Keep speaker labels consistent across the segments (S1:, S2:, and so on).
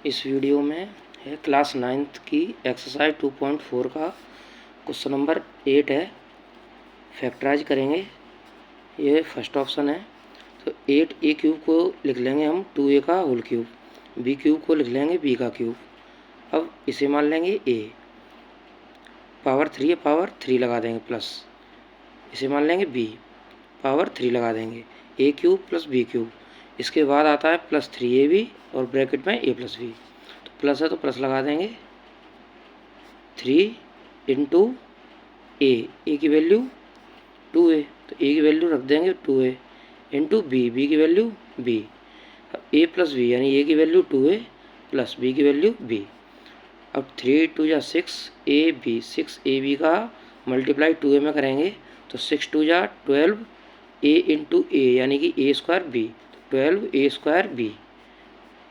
S1: इस वीडियो में है क्लास 9th की एक्सरसाइज 2.4 का क्वेश्चन नंबर 8 है। फैक्टराइज करेंगे, ये फर्स्ट ऑप्शन है। तो 8a क्यूब को लिख लेंगे हम 2a का होल क्यूब, b क्यूब को लिख लेंगे b का क्यूब। अब इसे मान लेंगे a, पावर 3 है, पावर 3 लगा देंगे प्लस, इसे मान लेंगे b, पावर 3 लगा देंगे a cube plus b cube. इसके बाद आता है प्लस 3ab और ब्रैकेट में a प्लस b। तो प्लस है तो प्लस लगा देंगे 3 इंटू ए की वैल्यू 2a, तो a की वैल्यू रख देंगे 2a इंटू बी की वैल्यू b। अब a प्लस b यानी a की वैल्यू 2a प्लस b की वैल्यू b। अब 3 2 या 6ab, 6ab का मल्टीप्लाई 2a में करेंगे तो 6 2 या 12a इंटू ए यानी कि a square b, 12a square b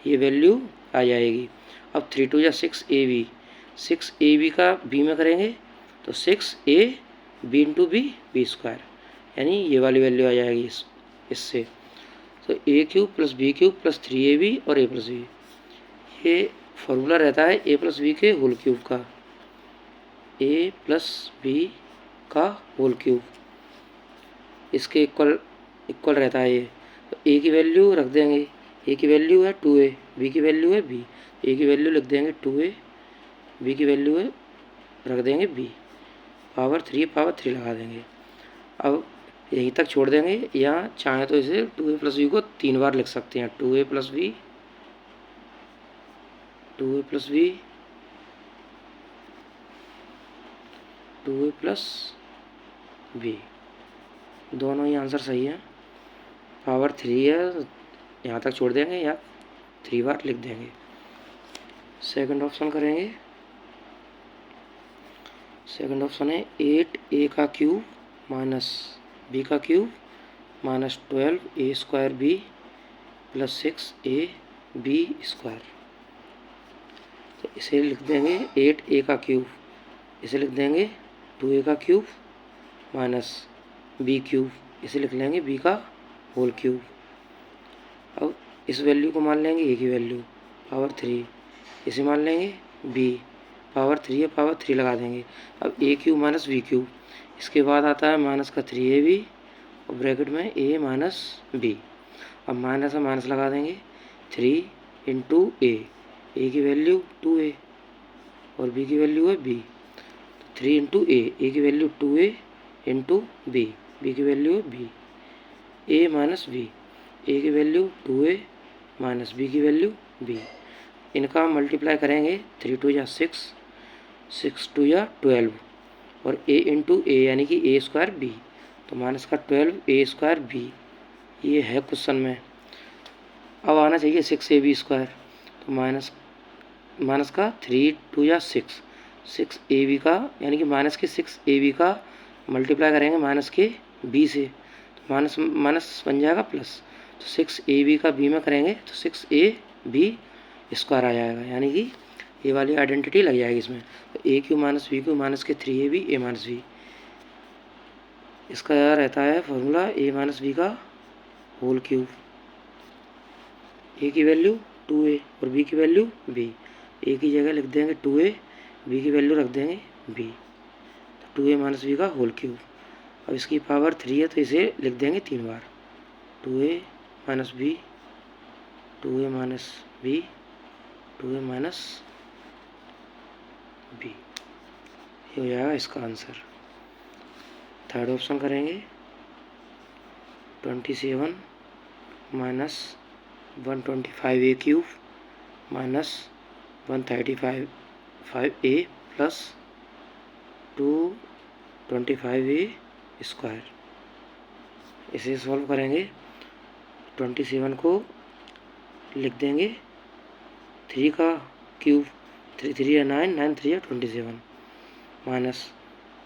S1: ये वैल्यू आ जाएगी। अब 3 2 या 6ab, 6ab का b में करेंगे तो 6ab इंटू बी स्क्वायर यानी ये वाली वैल्यू आ जाएगी इससे। तो a cube plus b cube plus 3ab और a प्लस b, ये फॉर्मूला रहता है a प्लस b के होल क्यूब का, a प्लस b का होल क्यूब, इसके इक्वल रहता है ये। तो a की वैल्यू रख देंगे, a की वैल्यू है 2a, b की वैल्यू है b, a की वैल्यू लिख देंगे 2a, b की वैल्यू है रख देंगे b, पावर 3 लगा देंगे। अब यहीं तक छोड़ देंगे, यहाँ चाहें तो इसे 2a प्लस b को 3 बार लिख सकते हैं, 2a plus b, 2a plus b, 2a plus b, दोनों ही आंसर सही है। पावर 3 है, यहाँ तक छोड़ देंगे, यहाँ 3 बार लिख देंगे। सेकंड ऑप्शन करेंगे, सेकंड ऑप्शन है 8a का क्यूब माइनस b का cube minus 12a square b plus 6ab square. तो इसे लिख देंगे 8a का क्यूब, इसे लिख देंगे 2a का क्यूब माइनस b क्यूब, इसे लिख लेंगे b का होल क्यूब। अब इस वैल्यू को मान लेंगे a की वैल्यू पावर 3, इसे मान लेंगे b, पावर 3 है, पावर 3 लगा देंगे। अब a cube minus b cube, इसके बाद आता है माइनस का 3ab और ब्रैकेट में a माइनस b। अब माइनस है, माइनस लगा देंगे 3 इंटू a की वैल्यू 2a और b की वैल्यू है b, तो 3 इंटू a की वैल्यू 2a इंटू b की वैल्यू है b, a minus b, a की वैल्यू 2a माइनस b की वैल्यू b। इनका हम मल्टीप्लाई करेंगे, 3 2 या 6, 6 2 या 12 और a इंटू ए यानी कि a स्क्वायर b, तो माइनस का 12a स्क्वायर b ये है क्वेश्चन में। अब आना चाहिए 6ab स्क्वायर, तो माइनस का 3 2 या 6ab का यानी कि माइनस के 6ab का मल्टीप्लाई करेंगे माइनस के b से, तो माइनस माइनस बन जाएगा प्लस, तो 6ab का b में करेंगे तो 6ab स्क्वायर आ जाएगा यानी कि ये वाली आइडेंटिटी लग जाएगी इसमें। तो a Q minus b Q minus के 3ab a माइनस b, इसका रहता है फॉर्मूला a माइनस b का होल क्यूब। a की वैल्यू 2a और b की वैल्यू b, a की जगह लिख देंगे 2a, b की वैल्यू रख देंगे b, तो 2a माइनस b का होल क्यूब। अब इसकी पावर 3 है तो इसे लिख देंगे 3 बार, 2a minus b, 2a minus b, 2a minus b, ये हो जाएगा इसका आंसर। थर्ड ऑप्शन करेंगे 27 minus 125a cube minus 135a plus 225a square. इसे सॉल्व करेंगे, 27 को लिख देंगे 3 का क्यूब, 3 3 या 9, 9 3 या 27 माइनस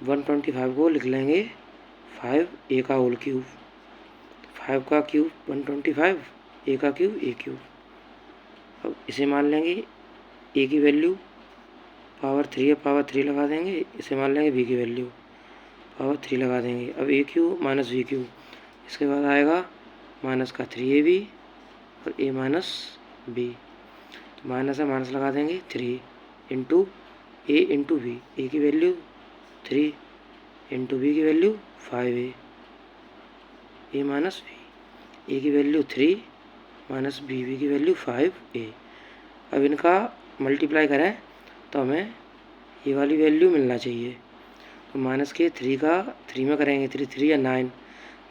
S1: 125 को लिख लेंगे 5a का होल क्यूब, 5 का क्यूब 125, a का क्यूब a क्यूब। अब इसे मान लेंगे a की वैल्यू पावर 3 है, पावर 3 लगा देंगे, इसे मान लेंगे b की वैल्यू पावर 3 लगा देंगे। अब a cube minus b cube, इसके बाद आएगा माइनस का 3ab और a माइनस b, तो माइनस है, माइनस लगा देंगे, 3 इंटू ए इंटू बी, ए की वैल्यू 3 इंटू बी की वैल्यू 5a, ए माइनस बी, ए की वैल्यू 3 माइनस बी की वैल्यू 5a। अब इनका मल्टीप्लाई करें तो हमें ये वाली वैल्यू मिलना चाहिए। तो माइनस के 3 का 3 में करेंगे, 3 3 या 9,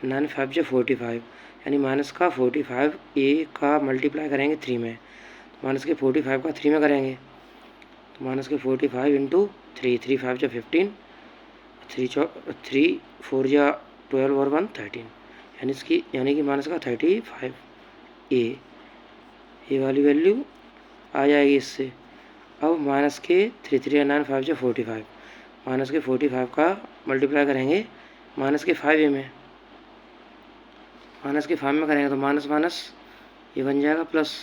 S1: 9 5 जो 45, यानी माइनस का 45 ए का मल्टीप्लाई करेंगे 3 में, तो माइनस के 45 का 3 में करेंगे, तो माइनस के 45 इंटू 3, 3 5 जो 15, 3 4 या 12 और 1 13, यानी कि माइनस का 35 ए वाली वैल्यू आ जाएगी इससे। अब माइनस के 3 3 या 9 5 जो 45, माइनस के 45 का मल्टीप्लाई करेंगे माइनस के 5a में, माइनस के 5 में करेंगे तो माइनस माइनस ये बन जाएगा प्लस,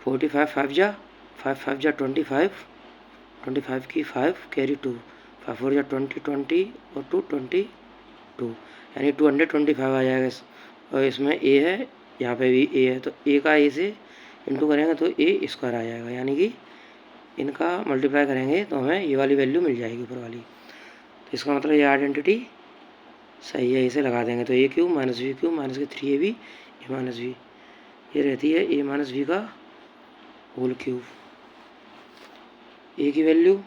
S1: 45 5 जा 5 5 जा 25, 25 की 5 कैरी 2, 5 4 जा 20 20 और 2 22, यानी 225 आ जाएगा। और इसमें ए है, यहाँ पे भी ए है, तो ए का ए से इंटू करेंगे तो ए स्क्वायर आ जाएगा, यानी कि इनका मल्टीप्लाई करेंगे तो हमें ये वाली वैल्यू मिल जाएगी ऊपर वाली। तो इसका मतलब ये आइडेंटिटी सही है, इसे लगा देंगे तो A cube minus B cube minus के 3ab ए माइनस बी, ये रहती है ए माइनस बी का होल क्यूब। ए की वैल्यू,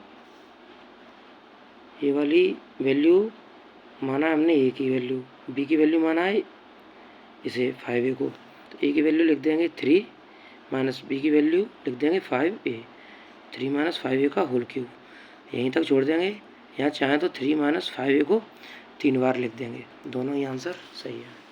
S1: ये वाली वैल्यू माना हमने ए की वैल्यू, बी की वैल्यू माना है इसे 5a को, तो ए की वैल्यू लिख देंगे 3 माइनस बी की वैल्यू लिख देंगे 5a, 3 माइनस 5a का होल क्यूब, यहीं तक छोड़ देंगे। यहाँ चाहें तो 3 माइनस 5a को 3 बार लिख देंगे। दोनों ही आंसर सही है।